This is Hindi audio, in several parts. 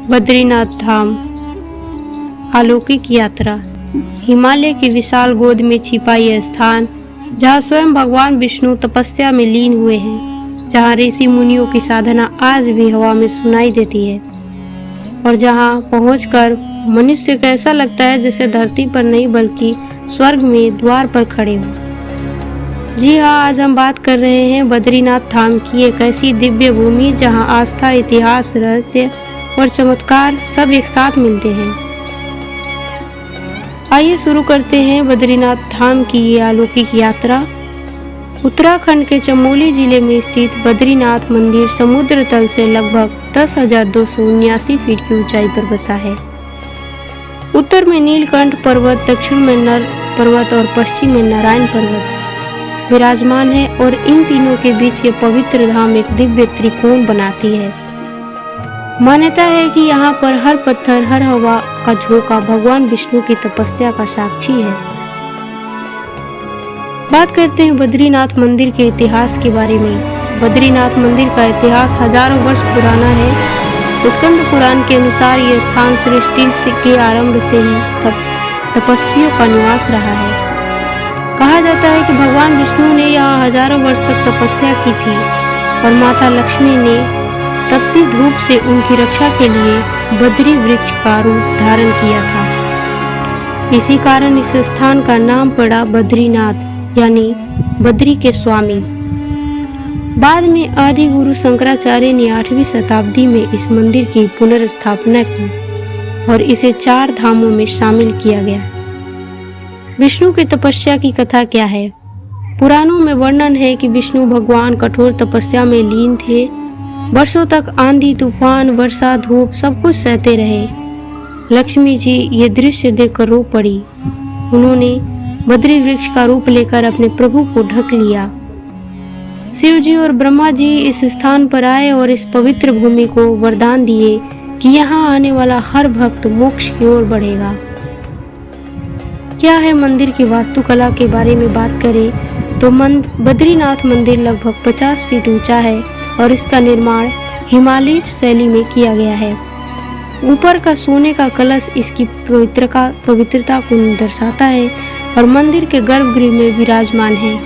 बद्रीनाथ धाम अलौकिक यात्रा। हिमालय की विशाल गोद में छिपा यह स्थान, जहाँ स्वयं भगवान विष्णु तपस्या में लीन हुए हैं, जहाँ ऋषि मुनियों की साधना आज भी हवा में सुनाई देती है और जहाँ पहुंचकर मनुष्य को ऐसा लगता है जैसे धरती पर नहीं बल्कि स्वर्ग में द्वार पर खड़े हो। जी हाँ, आज हम बात कर रहे हैं बद्रीनाथ धाम की, एक ऐसी दिव्य भूमि जहाँ आस्था, इतिहास, रहस्य और चमत्कार सब एक साथ मिलते हैं। आइए शुरू करते हैं बद्रीनाथ धाम की ये अलौकिक यात्रा। उत्तराखंड के चमोली जिले में स्थित बद्रीनाथ मंदिर समुद्र तल से लगभग 10,279 फीट की ऊंचाई पर बसा है। उत्तर में नीलकंठ पर्वत, दक्षिण में नर पर्वत और पश्चिम में नारायण पर्वत विराजमान है और इन तीनों के बीच ये पवित्र धाम एक दिव्य त्रिकोण बनाती है। मान्यता है कि यहाँ पर हर पत्थर, हर हवा का झोंका भगवान विष्णु की तपस्या का साक्षी है। बात करते हैं बद्रीनाथ मंदिर के इतिहास के बारे में। बद्रीनाथ मंदिर का इतिहास हजारों वर्ष पुराना है। स्कंद पुराण के अनुसार यह स्थान सृष्टि के आरंभ से ही तपस्वियों का निवास रहा है। कहा जाता है कि भगवान विष्णु ने यहाँ हजारों वर्ष तक तपस्या की थी और माता लक्ष्मी ने तपती धूप से उनकी रक्षा के लिए बद्री वृक्ष का रूप धारण किया था। इसी कारण इस स्थान का नाम पड़ा बद्रीनाथ, यानी बद्री के स्वामी। बाद में आदि गुरु शंकराचार्य ने 8वीं शताब्दी में इस मंदिर की पुनर्स्थापना की और इसे 4 धामों में शामिल किया गया। विष्णु की तपस्या की कथा क्या है? पुराणों में वर्णन है कि विष्णु भगवान कठोर तपस्या में लीन थे। वर्षों तक आंधी, तूफान, वर्षा, धूप सब कुछ सहते रहे। लक्ष्मी जी ये दृश्य देखकर रो पड़ी। उन्होंने बद्री वृक्ष का रूप लेकर अपने प्रभु को ढक लिया। शिव जी और ब्रह्मा जी इस स्थान पर आए और इस पवित्र भूमि को वरदान दिए कि यहाँ आने वाला हर भक्त मोक्ष की ओर बढ़ेगा। क्या है मंदिर की वास्तुकला के बारे में बात करें तो बद्रीनाथ मंदिर लगभग 50 फीट ऊंचा है और इसका निर्माण हिमालयी शैली में किया गया है। ऊपर का सोने का कलश इसकी पवित्रता को दर्शाता है और मंदिर के गर्भगृह में विराजमान है।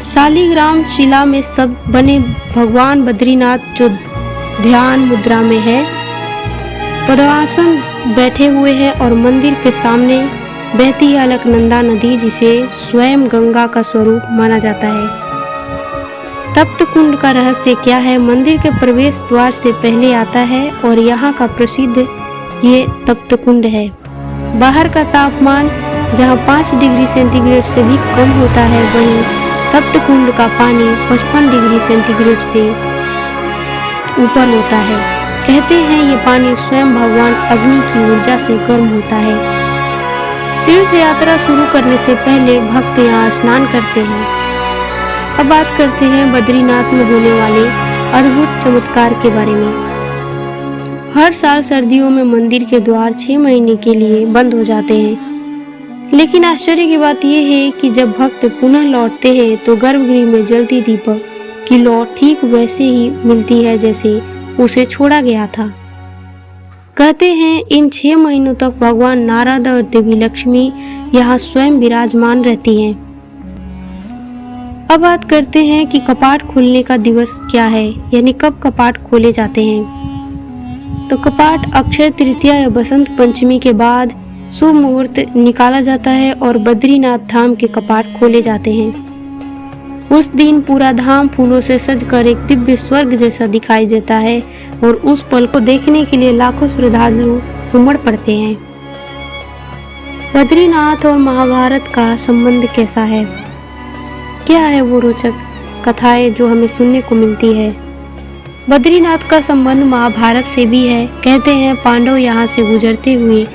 शालिग्राम शिला में सब बने भगवान बद्रीनाथ जो ध्यान मुद्रा में है, पद्मासन बैठे हुए हैं और मंदिर के सामने बहती अलकनंदा नदी, जिसे स्वयं गंगा का स्वरूप माना जाता है। तप्त कुंड का रहस्य क्या है? मंदिर के प्रवेश द्वार से पहले आता है और यहाँ का प्रसिद्ध ये तप्त कुंड है। बाहर का तापमान जहाँ 5 डिग्री सेंटीग्रेड से भी कम होता है, वहीं तप्त कुंड का पानी 55 डिग्री सेंटीग्रेड से ऊपर होता है। कहते हैं ये पानी स्वयं भगवान अग्नि की ऊर्जा से गर्म होता है। तीर्थ यात्रा शुरू करने से पहले भक्त यहाँ स्नान करते हैं। अब बात करते हैं बद्रीनाथ में होने वाले अद्भुत चमत्कार के बारे में। हर साल सर्दियों में मंदिर के द्वार 6 महीने के लिए बंद हो जाते हैं, लेकिन आश्चर्य की बात यह है कि जब भक्त पुनः लौटते हैं तो गर्भगृह में जलती दीपक की लौ ठीक वैसे ही मिलती है जैसे उसे छोड़ा गया था। कहते हैं इन 6 महीनों तक भगवान नारद और देवी लक्ष्मी यहाँ स्वयं विराजमान रहती हैं। अब बात करते हैं कि कपाट खुलने का दिवस क्या है, यानी कब कपाट खोले जाते हैं। तो कपाट अक्षय तृतीया या बसंत पंचमी के बाद शुभ मुहूर्त निकाला जाता है और बद्रीनाथ धाम के कपाट खोले जाते हैं। उस दिन पूरा धाम फूलों से सजकर एक दिव्य स्वर्ग जैसा दिखाई देता है और उस पल को देखने के लिए लाखों श्रद्धालु उमड़ पड़ते हैं। बद्रीनाथ और महाभारत का संबंध कैसा है? क्या है वो रोचक कथाएं जो हमें सुनने को मिलती है? बद्रीनाथ का संबंध महाभारत से भी है। कहते हैं पांडव यहाँ से गुजरते हुए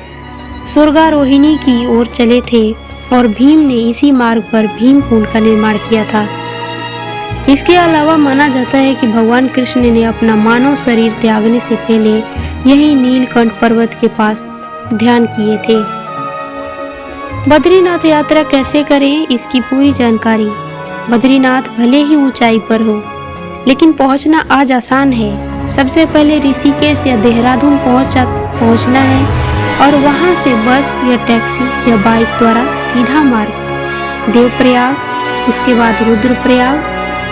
स्वर्गारोहिणी की ओर चले थे और भीम ने इसी मार्ग पर भीम कुंड का निर्माण किया था। इसके अलावा माना जाता है कि भगवान कृष्ण ने अपना मानव शरीर त्यागने से पहले यही नीलकंठ पर्वत के पास ध्यान किए थे। बद्रीनाथ यात्रा कैसे करें, इसकी पूरी जानकारी। बद्रीनाथ भले ही ऊंचाई पर हो, लेकिन पहुंचना आज आसान है। सबसे पहले ऋषिकेश या देहरादून पहुंचना है और वहां से बस या टैक्सी या बाइक द्वारा सीधा मार्ग देवप्रयाग, उसके बाद रुद्रप्रयाग,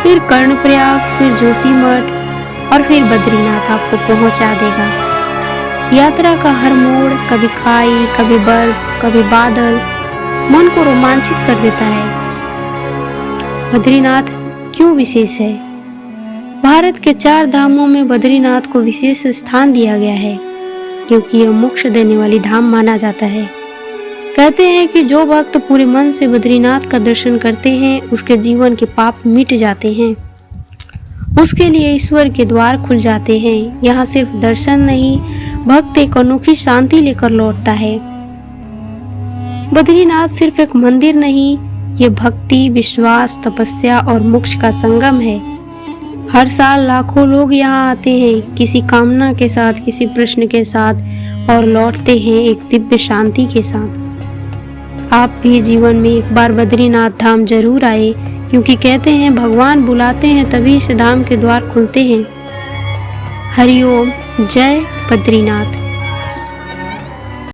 फिर कर्णप्रयाग, फिर जोशीमठ और फिर बद्रीनाथ आपको पहुंचा देगा। यात्रा का हर मोड़, कभी खाई, कभी बर्फ, कभी बादल, मन को रोमांचित कर देता है। बद्रीनाथ क्यों विशेष है? भारत के 4 धामों में बद्रीनाथ को विशेष स्थान दिया गया है क्योंकि यह मोक्ष देने वाली धाम माना जाता है। कहते हैं कि जो भक्त पूरे मन से बद्रीनाथ का दर्शन करते हैं उसके जीवन के पाप मिट जाते हैं, उसके लिए ईश्वर के द्वार खुल जाते हैं। यहाँ सिर्फ दर्शन नहीं, भक्त एक अनोखी शांति लेकर लौटता है। बद्रीनाथ सिर्फ एक मंदिर नहीं, ये भक्ति, विश्वास, तपस्या और मोक्ष का संगम है। हर साल लाखों लोग यहाँ आते हैं, किसी कामना के साथ, किसी प्रश्न के साथ, और लौटते हैं एक दिव्य शांति के साथ। आप भी जीवन में एक बार बद्रीनाथ धाम जरूर आए, क्योंकि कहते हैं भगवान बुलाते हैं तभी इस धाम के द्वार खुलते हैं। हरिओम, जय बद्रीनाथ।